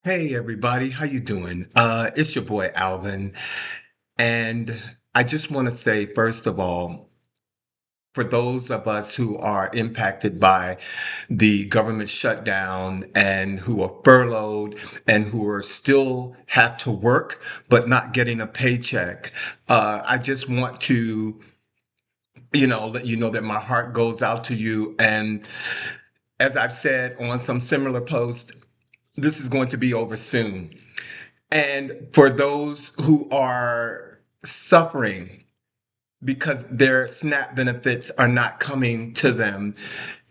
Hey everybody, how you doing? It's your boy Alvin, and I just want to say first of all, for those of us who are impacted by the government shutdown and who are furloughed and who are still have to work but not getting a paycheck, I just want to, let you know that my heart goes out to you. And as I've said on some similar posts, this is going to be over soon. And for those who are suffering because their SNAP benefits are not coming to them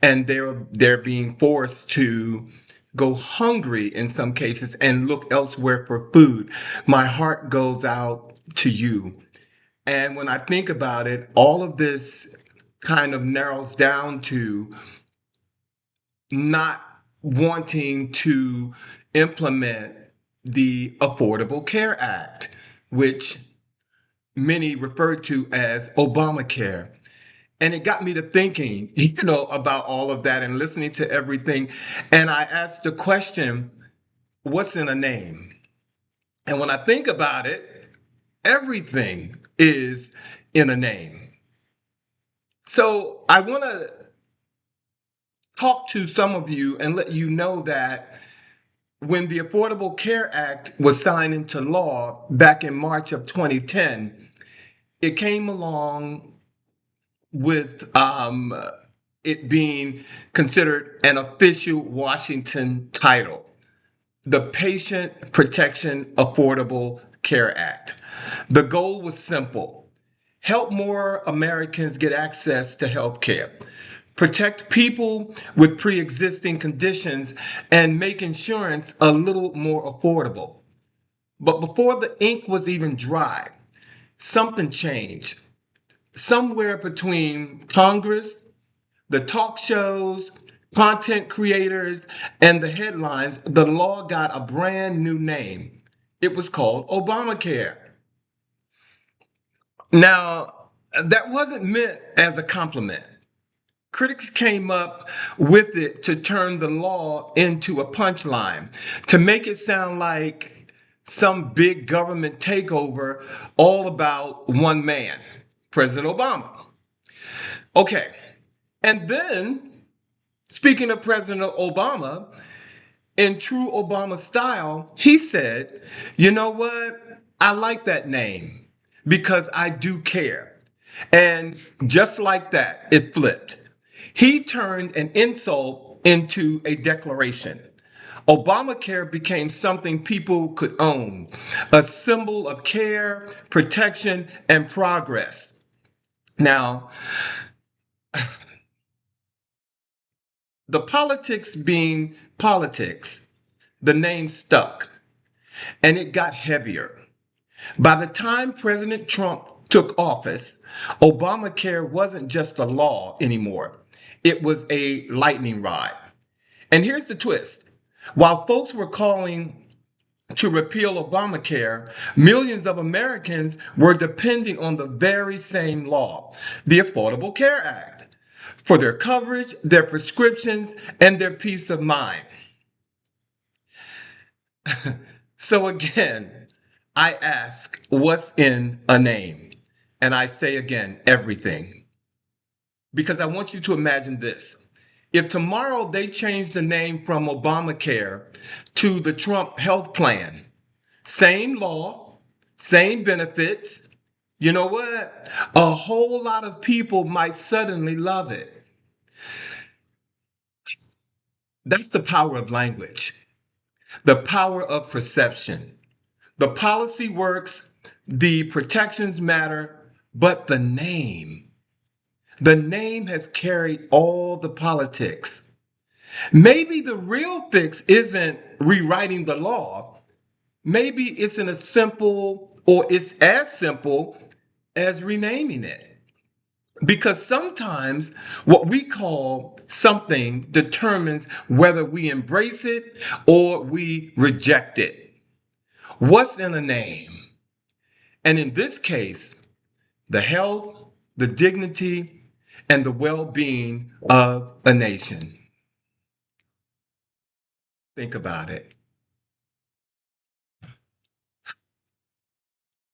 and they're being forced to go hungry in some cases and look elsewhere for food, my heart goes out to you. And when I think about it, all of this kind of narrows down to not wanting to implement the Affordable Care Act, which many refer to as Obamacare. And it got me to thinking, about all of that and listening to everything. And I asked the question, what's in a name? And when I think about it, everything is in a name. So I want to talk to some of you and let you know that when the Affordable Care Act was signed into law back in March of 2010, it came along with it being considered an official Washington title, the Patient Protection Affordable Care Act. The goal was simple: help more Americans get access to health care, protect people with pre existing conditions, and make insurance a little more affordable. But before the ink was even dry, something changed. Somewhere between Congress, the talk shows, content creators, and the headlines, the law got a brand new name. It was called Obamacare. Now, that wasn't meant as a compliment. Critics came up with it to turn the law into a punchline, to make it sound like some big government takeover all about one man, President Obama. Okay, and then, speaking of President Obama, in true Obama style, he said, you know what? I like that name because I do care. And just like that, it flipped. He turned an insult into a declaration. Obamacare became something people could own, a symbol of care, protection, and progress. Now, the politics being politics, the name stuck and it got heavier. By the time President Trump took office, Obamacare wasn't just a law anymore. It was a lightning rod. And here's the twist. While folks were calling to repeal Obamacare, millions of Americans were depending on the very same law, the Affordable Care Act, for their coverage, their prescriptions, and their peace of mind. So again, I ask, what's in a name? And I say again, everything. Because I want you to imagine this. If tomorrow they change the name from Obamacare to the Trump health plan, same law, same benefits, you know what? A whole lot of people might suddenly love it. That's the power of language, the power of perception. The policy works, the protections matter, but the name has carried all the politics. Maybe the real fix isn't rewriting the law. Maybe it's in a simple, or it's as simple as renaming it. Because sometimes what we call something determines whether we embrace it or we reject it. What's in a name? And in this case, the health, the dignity, and the well being of a nation. Think about it.